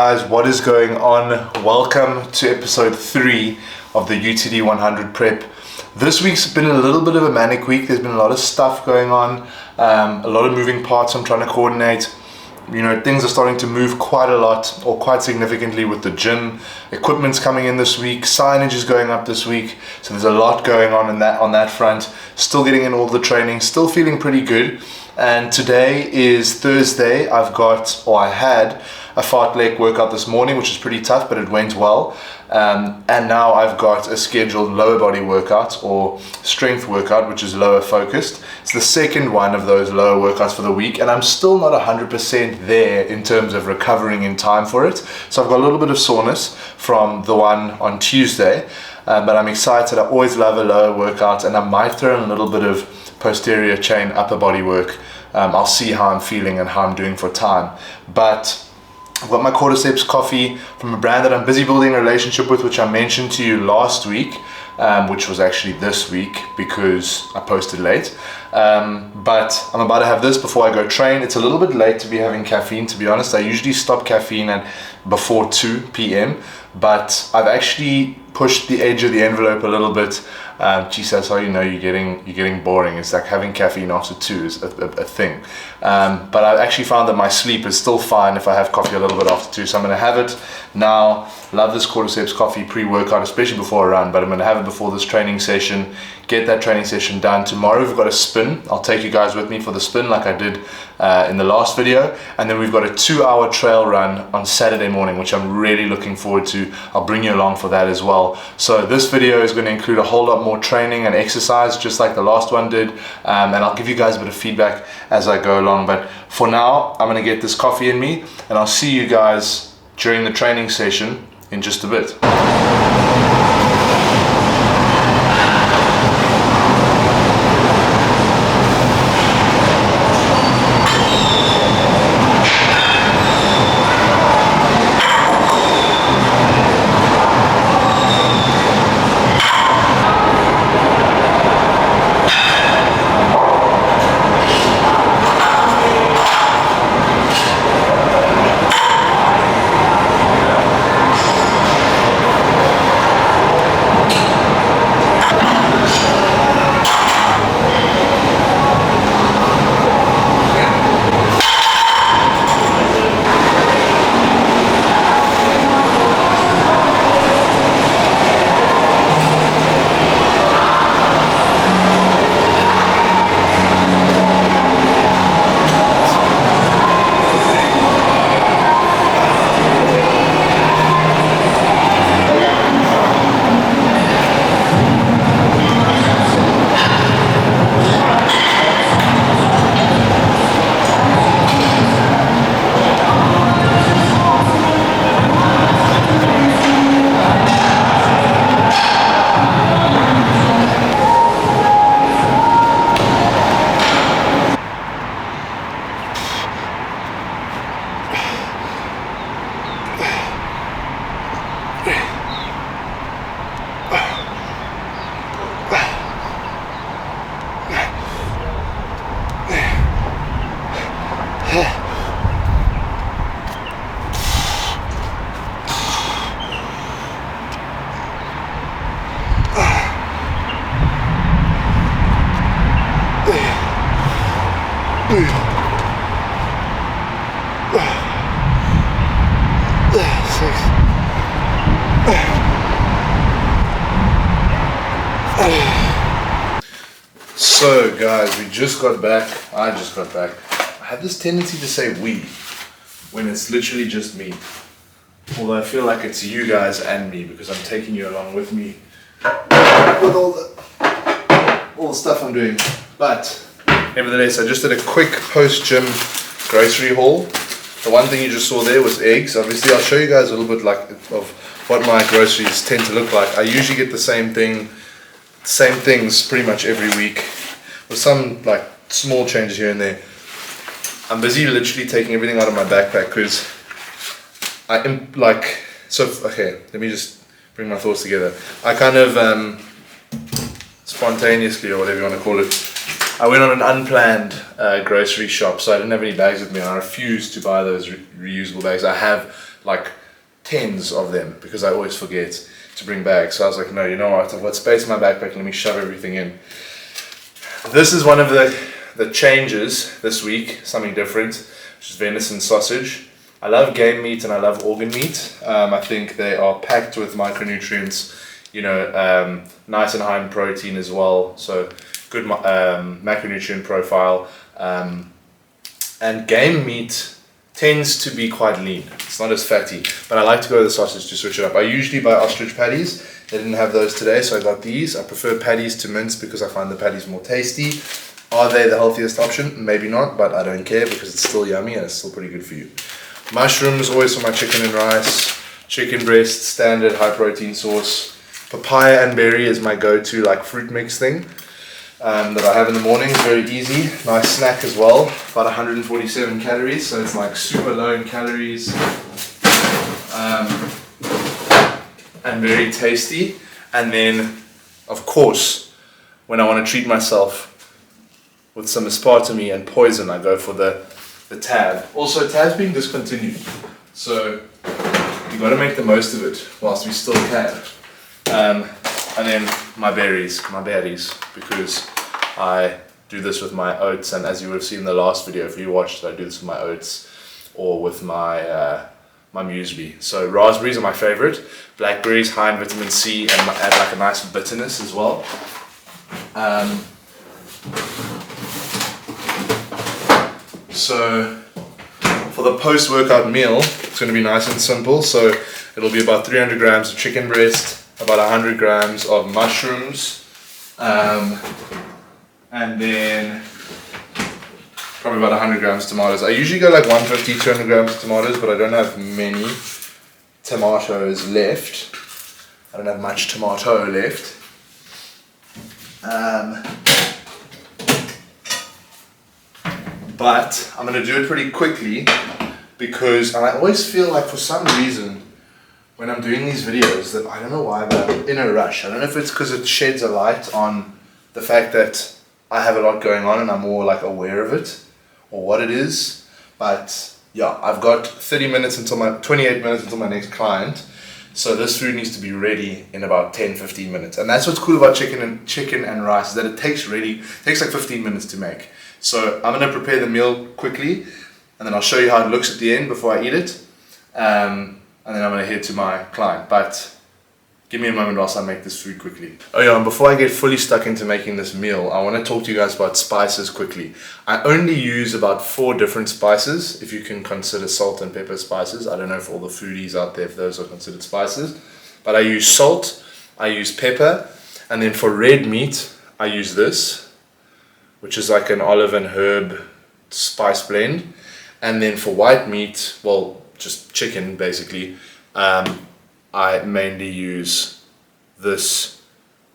guys, what is going on? Welcome to episode 3 of the UTD 100 prep. This week's been a little bit of a manic week. There's been a lot of stuff going on, a lot of moving parts I'm trying to coordinate. You know, things are starting to move quite a lot or quite significantly with the gym. Equipment's coming in this week, signage is going up this week, so there's a lot going on that front. Still getting in all the training, still feeling pretty good. And today is Thursday. I had a fartlek workout this morning, which is pretty tough, but it went well. And now I've got a scheduled lower body workout or strength workout, which is lower focused. It's the second one of those lower workouts for the week, and I'm still not 100% there in terms of recovering in time for it. So I've got a little bit of soreness from the one on Tuesday, but I'm excited. I always love a lower workout, and I might throw in a little bit of posterior chain upper body work. I'll see how I'm feeling and how I'm doing for time. But I've got my cordyceps coffee from a brand that I'm busy building a relationship with, which I mentioned to you last week, which was actually this week because I posted late. But I'm about to have this before I go train. It's a little bit late to be having caffeine, to be honest. I usually stop caffeine at before 2 p.m. But I've actually pushed the edge of the envelope a little bit. Geez, that's how you know you're getting boring. It's like having caffeine after 2 is a thing. But I've actually found that my sleep is still fine if I have coffee a little bit after 2. So I'm going to have it now. Love this cordyceps coffee pre-workout, especially before a run. But I'm going to have it before this training session. Get that training session done. Tomorrow we've got a spin. I'll take you guys with me for the spin like I did in the last video. And then we've got a 2-hour trail run on Saturday morning, which I'm really looking forward to. I'll bring you along for that as well. So this video is going to include a whole lot more training and exercise, just like the last one did. And I'll give you guys a bit of feedback as I go along. But for now, I'm going to get this coffee in me, and I'll see you guys during the training session in just a bit. So guys, I just got back. I have this tendency to say we when it's literally just me. Although I feel like it's you guys and me because I'm taking you along with me with all the stuff I'm doing. But nevertheless, I just did a quick post-gym grocery haul. The one thing you just saw there was eggs. Obviously, I'll show you guys a little bit of what my groceries tend to look like. I usually get the same things pretty much every week, with some like small changes here and there. I'm busy literally taking everything out of my backpack because I am like, so okay, let me just bring my thoughts together. I kind of spontaneously, or whatever you want to call it, I went on an unplanned grocery shop, so I didn't have any bags with me, and I refused to buy those reusable bags. I have like tens of them because I always forget to bring bags. So I was like, no, you know what, I've got space in my backpack, let me shove everything in. This is one of the changes this week, something different, which is venison sausage. I love game meat and I love organ meat. I think they are packed with micronutrients, you know, nice and high in protein as well, so good macronutrient profile. And game meat tends to be quite lean. It's not as fatty, but I like to go with the sausage to switch it up. I usually buy ostrich patties. They didn't have those today, so I got these. I prefer patties to mince because I find the patties more tasty. Are they the healthiest option? Maybe not, but I don't care because it's still yummy and it's still pretty good for you. Mushrooms, always for my chicken and rice. Chicken breast, standard high protein sauce. Papaya and berry is my go-to like fruit mix thing. That I have in the morning. It's very easy, nice snack as well, about 147 calories, so it's like super low in calories, and very tasty. And then of course when I want to treat myself with some aspartame and poison, I go for the tab. Also, tab's being discontinued, so you got to make the most of it whilst we still can. And then my berries, because I do this with my oats, and as you would have seen in the last video, if you watched it, I do this with my oats or with my my muesli. So raspberries are my favorite, blackberries high in vitamin C and add like a nice bitterness as well. So for the post-workout meal, it's going to be nice and simple. So it'll be about 300 grams of chicken breast, about 100 grams of mushrooms, and then probably about 100 grams of tomatoes. I usually go like 150, 200 grams of tomatoes, but I don't have many tomatoes left. I don't have much tomato left. But I'm going to do it pretty quickly because I always feel like for some reason when I'm doing these videos that I don't know why, but I'm in a rush. I don't know if it's because it sheds a light on the fact that I have a lot going on and I'm more like aware of it or what it is. But yeah, I've got 28 minutes until my next client. So this food needs to be ready in about 10-15 minutes. And that's what's cool about chicken and rice, is that it takes like 15 minutes to make. So I'm going to prepare the meal quickly and then I'll show you how it looks at the end before I eat it. And then I'm going to head to my client. But give me a moment whilst I make this food quickly. Oh yeah, and before I get fully stuck into making this meal, I want to talk to you guys about spices quickly. I only use about 4 different spices, if you can consider salt and pepper spices. I don't know if all the foodies out there, if those are considered spices. But I use salt, I use pepper, and then for red meat, I use this, which is like an olive and herb spice blend. And then for white meat, well, just chicken basically, I mainly use this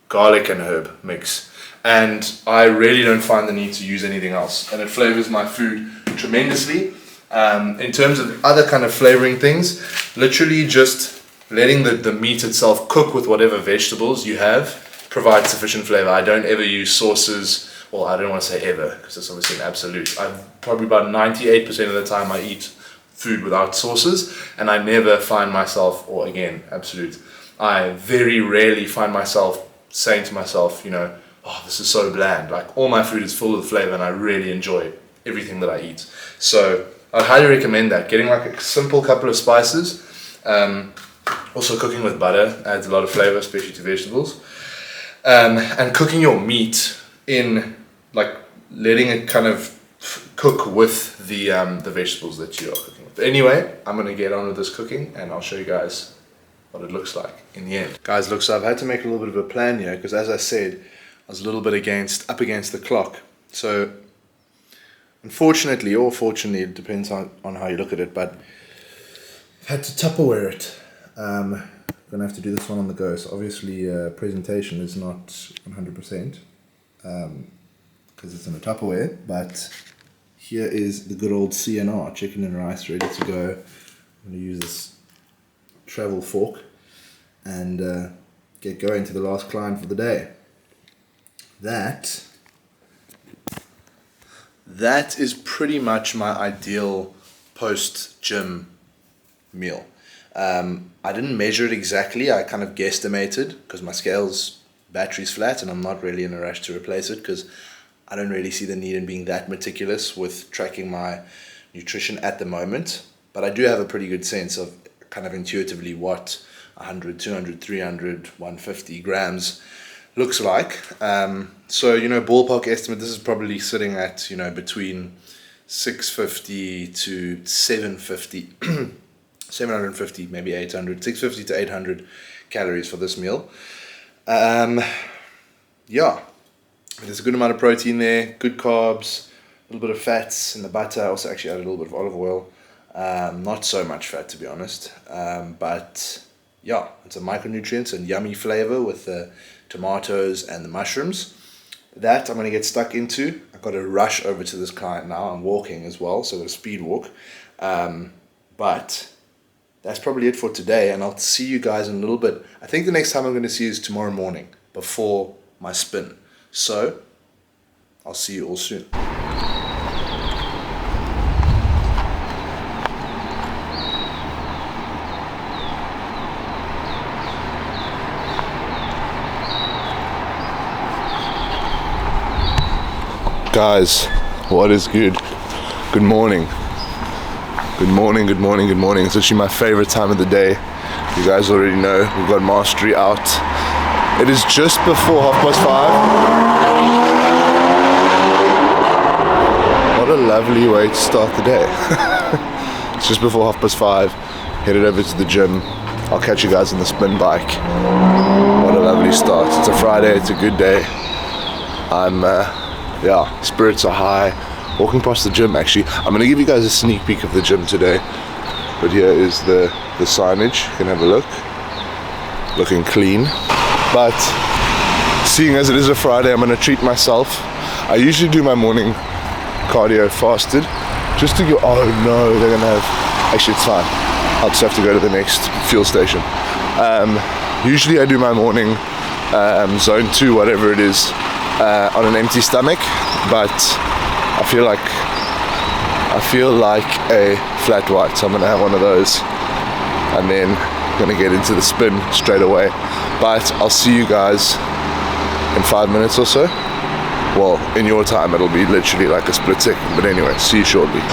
garlic and herb mix, and I really don't find the need to use anything else, and it flavors my food tremendously. In terms of other kind of flavoring things, literally just letting the meat itself cook with whatever vegetables you have provides sufficient flavor. I don't ever use sauces. Well, I don't want to say ever because it's obviously an absolute. Probably about 98% of the time I eat food without sauces, and I never find myself, or again, absolute, I very rarely find myself saying to myself, you know, oh, this is so bland. Like, all my food is full of flavor and I really enjoy everything that I eat. So I'd highly recommend that, getting like a simple couple of spices. Also cooking with butter adds a lot of flavor, especially to vegetables, and cooking your meat in, like, letting it kind of cook with the vegetables that you are cooking with. But anyway, I'm going to get on with this cooking and I'll show you guys what it looks like in the end. Guys, look, so I've had to make a little bit of a plan here because, as I said, I was a little bit up against the clock. So unfortunately, or fortunately, it depends on how you look at it, but I've had to Tupperware it. I'm going to have to do this one on the go. So obviously presentation is not 100% because it's in a Tupperware, but here is the good old CNR, chicken and rice, ready to go. I'm going to use this travel fork and get going to the last client for the day. That is pretty much my ideal post-gym meal. I didn't measure it exactly. I kind of guesstimated because my scale's battery's flat and I'm not really in a rush to replace it because I don't really see the need in being that meticulous with tracking my nutrition at the moment. But I do have a pretty good sense of kind of intuitively what 100, 200, 300, 150 grams looks like. So, ballpark estimate, this is probably sitting at, between 650 to 750, 750, maybe 800, 650 to 800 calories for this meal. There's a good amount of protein there, good carbs, a little bit of fats in the butter. I also actually added a little bit of olive oil. Not so much fat, to be honest. But yeah, it's a micronutrients and yummy flavor with the tomatoes and the mushrooms. That I'm going to get stuck into. I've got to rush over to this client now. I'm walking as well, so I've got a speed walk. But that's probably it for today, and I'll see you guys in a little bit. I think the next time I'm going to see you is tomorrow morning before my spin. So I'll see you all soon. Guys, what is good? Good morning. Good morning, good morning, good morning. It's actually my favorite time of the day. You guys already know, we've got Mastery out. It is just before 5:30. What a lovely way to start the day. It's just before 5:30. Headed over to the gym. I'll catch you guys on the spin bike. What a lovely start. It's a Friday, it's a good day. Spirits are high. Walking past the gym, actually. I'm going to give you guys a sneak peek of the gym today. But here is the signage. You can have a look. Looking clean. But seeing as it is a Friday, I'm going to treat myself. I usually do my morning cardio fasted. Just to go, oh no, they're going to have... Actually, it's fine. I'll just have to go to the next fuel station. Usually I do my morning zone 2, whatever it is, on an empty stomach, but I feel like a flat white, so I'm gonna have one of those, and then I'm gonna get into the spin straight away. But I'll see you guys in 5 minutes or so. Well, in your time it'll be literally like a split second, but anyway, see you shortly.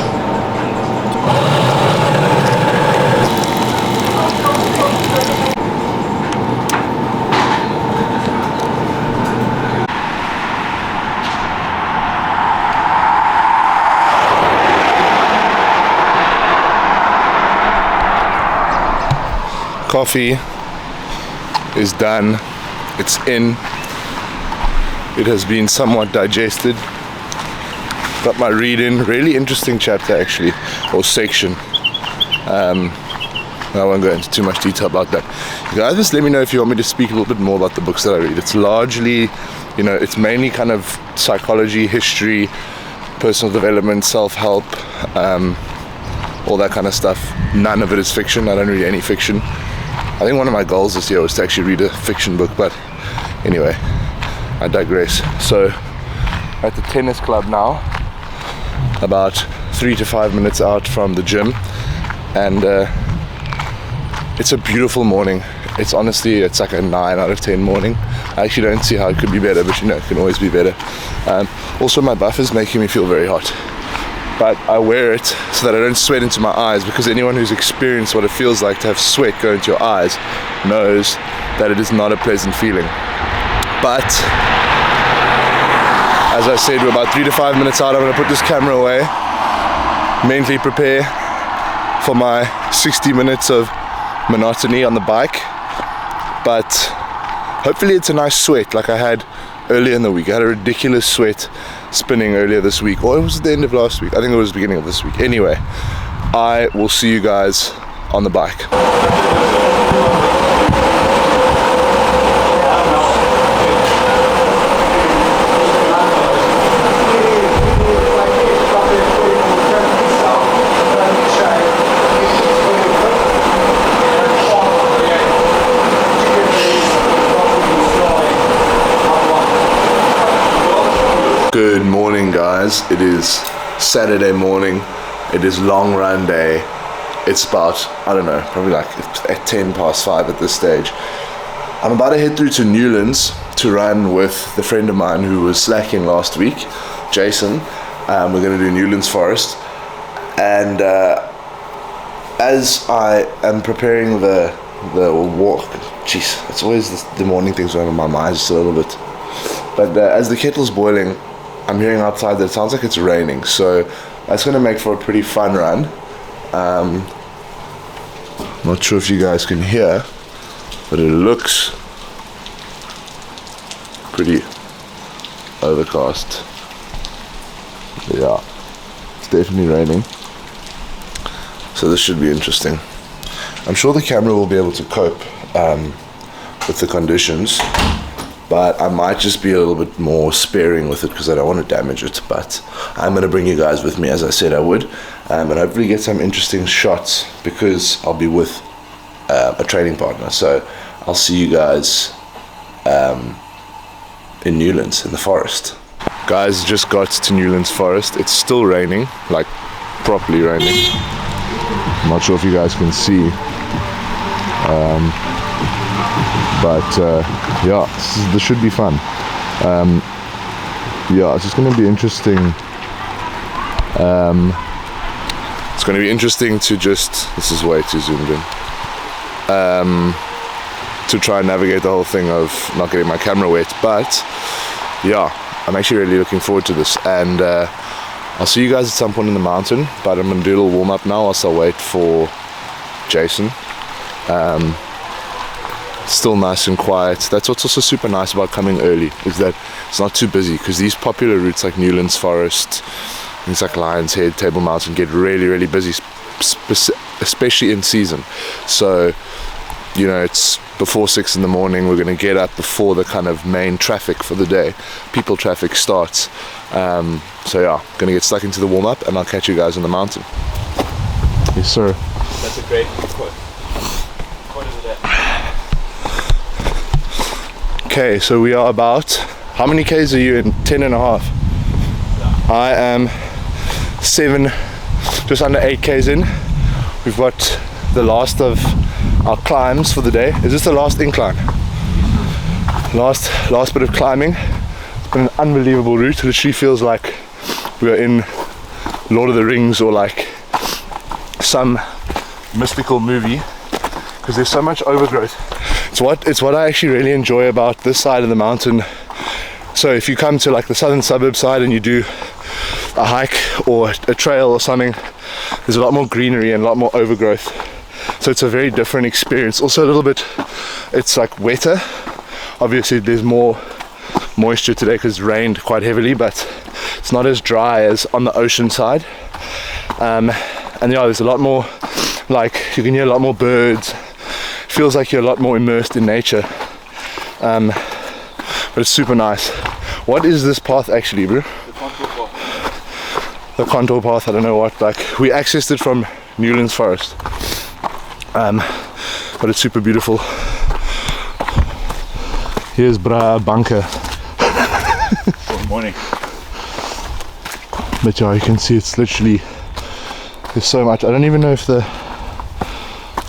Coffee is done. It's in. It has been somewhat digested. Got my read in. Really interesting chapter actually, or section. I won't go into too much detail about that. You guys just let me know if you want me to speak a little bit more about the books that I read. It's largely, it's mainly kind of psychology, history, personal development, self-help, all that kind of stuff. None of it is fiction. I don't read any fiction. I think one of my goals this year was to actually read a fiction book, but anyway, I digress. So, at the tennis club now, about 3 to 5 minutes out from the gym, and it's a beautiful morning. It's like a 9 out of 10 morning. I actually don't see how it could be better, but it can always be better. Also, my buff is making me feel very hot. But I wear it so that I don't sweat into my eyes, because anyone who's experienced what it feels like to have sweat go into your eyes knows that it is not a pleasant feeling. But as I said, we're about 3 to 5 minutes out. I'm going to put this camera away, mentally prepare for my 60 minutes of monotony on the bike. But hopefully it's a nice sweat like I had earlier in the week. I had a ridiculous sweat spinning earlier this week, or it was the end of last week. I think it was the beginning of this week. Anyway, I will see you guys on the bike. Good morning, guys. It is Saturday morning. It is long run day. It's about, I don't know, probably like at 5:10 at this stage. I'm about to head through to Newlands to run with the friend of mine who was slacking last week, Jason. We're going to do Newlands Forest. And as I am preparing the walk, jeez, it's always the morning things going on in my mind just a little bit. But as the kettle's boiling, I'm hearing outside that it sounds like it's raining. So that's going to make for a pretty fun run. Not sure if you guys can hear, but it looks pretty overcast. Yeah, it's definitely raining. So this should be interesting. I'm sure the camera will be able to cope with the conditions, but I might just be a little bit more sparing with it because I don't want to damage it. But I'm going to bring you guys with me as I said I would, and hopefully get some interesting shots because I'll be with a training partner. So I'll see you guys in Newlands, in the forest. Guys, just got to Newlands Forest. It's still raining, like properly raining. I'm not sure if you guys can see. Yeah, this should be fun. Yeah, it's just going to be interesting. It's going to be interesting to just, this is way too zoomed in, to try and navigate the whole thing of not getting my camera wet. But yeah, I'm actually really looking forward to this. And I'll see you guys at some point in the mountain, but I'm going to do a little warm up now whilst I wait for Jason. Still nice and quiet. That's what's also super nice about coming early, is that it's not too busy, because these popular routes like Newlands Forest, things like Lion's Head, Table Mountain get really busy, especially in season. So, you know, it's before 6 in the morning. We're going to get up before the kind of main traffic for the day, people traffic starts. So yeah, going to get stuck into the warm-up, and I'll catch you guys on the mountain. Yes sir. That's a great quote. Quote of the day. Okay, so we are about, how many Ks are you in? 10 and a half. Yeah. I am 7, just under 8 Ks in. We've got the last of our climbs for the day. Is this the last incline? Last bit of climbing. It's been an unbelievable route. It literally feels like we are in Lord of the Rings or like some mystical movie, because there's so much overgrowth. It's what I actually really enjoy about this side of the mountain. So if you come to like the southern suburb side and you do a hike or a trail or something, there's a lot more greenery and a lot more overgrowth. So it's a very different experience. Also a little bit, it's like wetter. Obviously there's more moisture today because it's rained quite heavily, but it's not as dry as on the ocean side. And yeah, there's a lot more, like you can hear a lot more birds. Feels like you're a lot more immersed in nature, but it's super nice. What is this path actually, bro? The contour path. The contour path, I don't know what, like we accessed it from Newlands Forest, but it's super beautiful. Here's Bra Bunker. Good morning. But yeah, you can see it's literally, there's so much. I don't even know if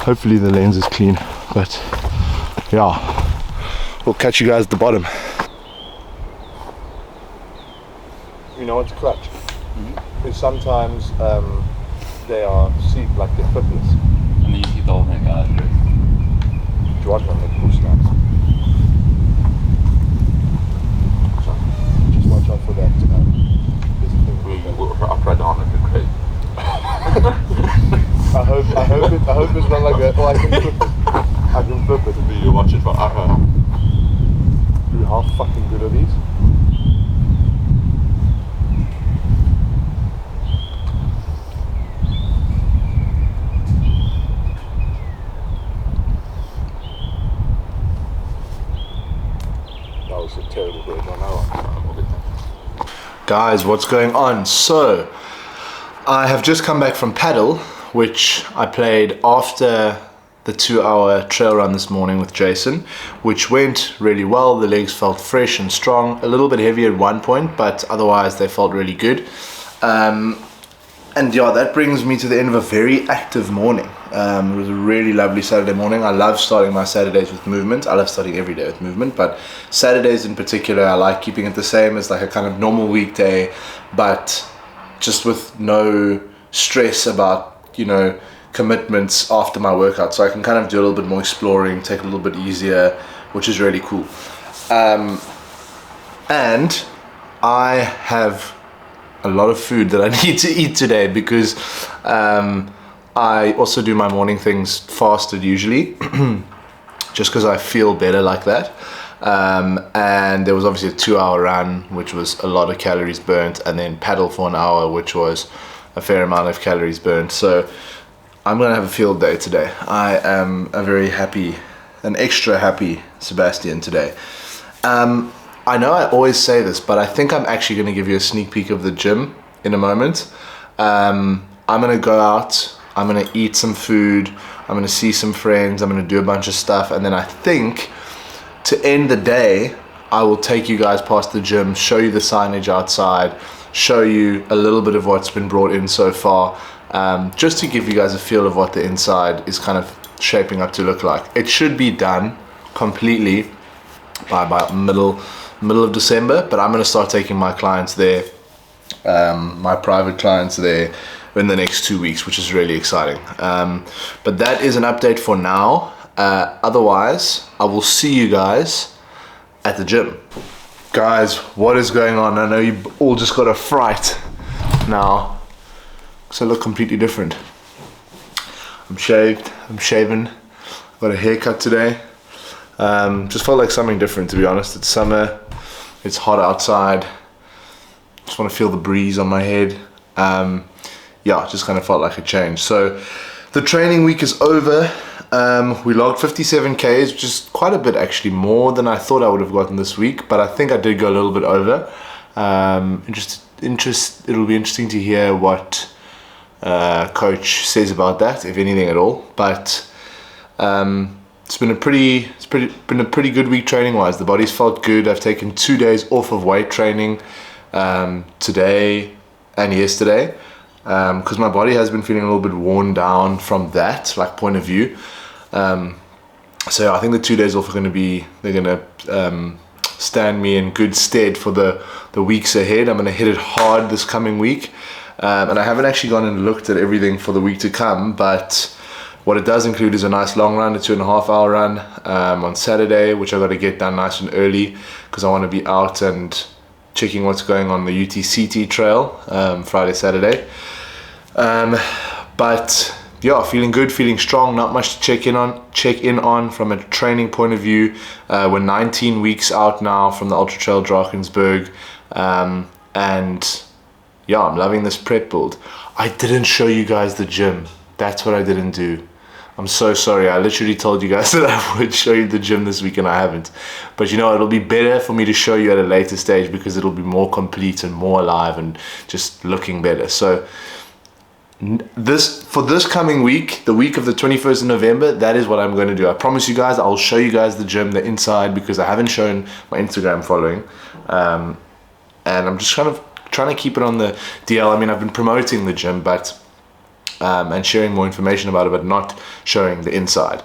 hopefully the lens is clean, but yeah, we'll catch you guys at the bottom. You know what's clutch? Because sometimes they are like they're fitness. And then you keep the whole thing out. Do you want one that push that? Just watch out for that. Upside down would be great. I hope it's not like that. Oh, I can flip it. I can flip it. You watch it for Dude, how fucking good are these? That was a terrible bird on that one. Guys, what's going on? So, I have just come back from paddle, which I played after the 2-hour trail run this morning with Jason, which went really well. The legs felt fresh and strong, a little bit heavy at one point, but otherwise they felt really good. And yeah, that brings me to the end of a very active morning. It was a really lovely Saturday morning. I love starting my Saturdays with movement. I love starting every day with movement, but Saturdays in particular, I like keeping it the same as like a kind of normal weekday, but just with no stress about, you know, commitments after my workout. So I can kind of do a little bit more exploring, take it a little bit easier, which is really cool. And I have a lot of food that I need to eat today because I also do my morning things fasted usually, just because I feel better like that. And there was obviously a 2-hour run, which was a lot of calories burnt, and then paddle for an hour, which was a fair amount of calories burnt. So I'm gonna have a field day today. I am a very happy, an extra happy Sebastian today. I know I always say this, but I think I'm actually gonna give you a sneak peek of the gym in a moment. I'm gonna go out, I'm gonna eat some food, I'm gonna see some friends, I'm gonna do a bunch of stuff, and then I think to end the day, I will take you guys past the gym, show you the signage outside, show you a little bit of what's been brought in so far, just to give you guys a feel of what the inside is kind of shaping up to look like. It should be done completely by about middle of December, but I'm gonna start taking my clients there, my private clients there in the next 2 weeks, which is really exciting. But that is an update for now. Otherwise, I will see you guys at the gym. Guys, what is going on? I know you all just got a fright now, because I look completely different. I'm shaved, I'm shaven, got a haircut today. Just felt like something different, to be honest. It's summer, it's hot outside, just want to feel the breeze on my head. Yeah, just kind of felt like a change. So the training week is over. We logged 57 Ks, which is quite a bit actually, more than I thought I would have gotten this week, but I think I did go a little bit over. It'll be interesting to hear what coach says about that, if anything at all. But it's been a pretty good week training wise. The body's felt good. I've taken 2 days off of weight training, today and yesterday, because my body has been feeling a little bit worn down from that point of view. So I think the 2 days off are going to be, they're going to stand me in good stead for the weeks ahead. I'm going to hit it hard this coming week, and I haven't actually gone and looked at everything for the week to come, but what it does include is a nice long run, a 2.5 hour run on Saturday, which I've got to get done nice and early because I want to be out and checking what's going on the UTCT trail Friday, Saturday. But yeah, feeling good, feeling strong, not much to check in on from a training point of view. We're 19 weeks out now from the Ultra Trail Drakensberg, and yeah, I'm loving this prep build. I didn't show you guys the gym. That's what I didn't do. I'm so sorry. I literally told you guys that I would show you the gym this week and I haven't. But you know, it'll be better for me to show you at a later stage because it'll be more complete and more alive and just looking better. So for this coming week, the week of the 21st of November, that is what I'm going to do. I promise you guys, I'll show you guys the gym, the inside, because I haven't shown my Instagram following. And I'm just kind of trying to keep it on the DL. I mean, I've been promoting the gym, but and sharing more information about it, but not showing the inside.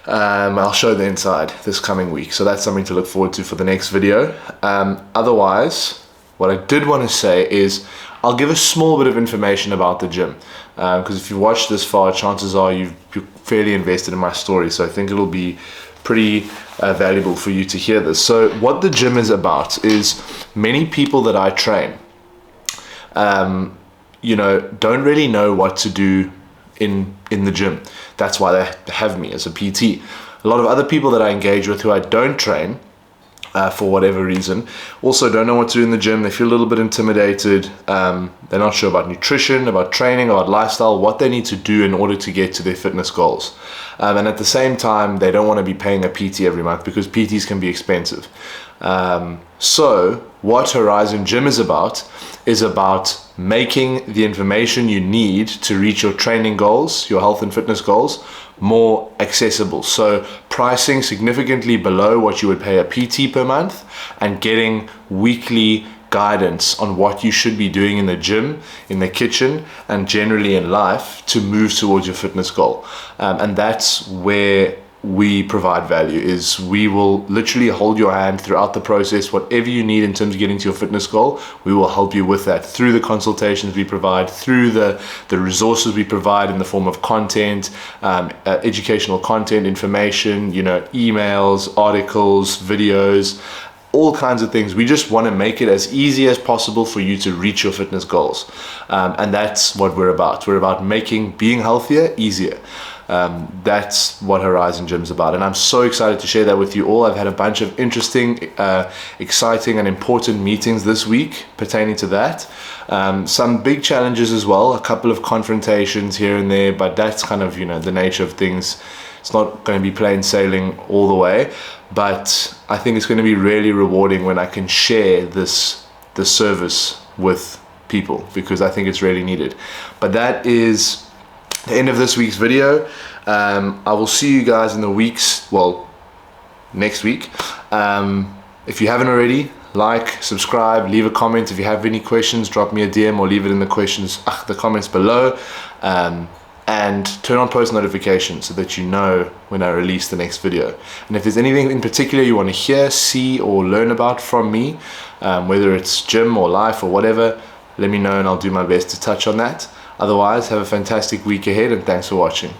I'll show the inside this coming week, so that's something to look forward to for the next video. Otherwise, what I did want to say is I'll give a small bit of information about the gym, because if you watched this far, chances are you're fairly invested in my story, so I think it'll be pretty valuable for you to hear this. So what the gym is about is many people that I train, you know, don't really know what to do in the gym. That's why they have me as a PT. A lot of other people that I engage with who I don't train, for whatever reason, also don't know what to do in the gym. They feel a little bit intimidated. They're not sure about nutrition, about training, about lifestyle, what they need to do in order to get to their fitness goals. And at the same time, they don't want to be paying a PT every month because PTs can be expensive. So what Horizon Gym is about making the information you need to reach your training goals, your health and fitness goals, more accessible. So pricing significantly below what you would pay a PT per month and getting weekly guidance on what you should be doing in the gym, in the kitchen, and generally in life to move towards your fitness goal. And that's where we provide value. Is we will literally hold your hand throughout the process. Whatever you need in terms of getting to your fitness goal, we will help you with that through the consultations we provide, through the resources we provide in the form of content, educational content, information, emails, articles, videos, all kinds of things. We just want to make it as easy as possible for you to reach your fitness goals. And that's what we're about. We're about making being healthier easier. That's what Horizon Gym's about, and I'm so excited to share that with you all. I've had a bunch of interesting, exciting and important meetings this week pertaining to that. Some big challenges as well, a couple of confrontations here and there, but that's kind of the nature of things. It's not going to be plain sailing all the way, but I think it's going to be really rewarding when I can share this service with people, because I think it's really needed. But that is the end of this week's video. I will see you guys in the next week. If you haven't already, like, subscribe, leave a comment. If you have any questions, drop me a DM or leave it in the comments below. And turn on post notifications so that you know when I release the next video. And if there's anything in particular you want to hear, see, or learn about from me, whether it's gym or life or whatever, let me know and I'll do my best to touch on that. Otherwise, have a fantastic week ahead, and thanks for watching.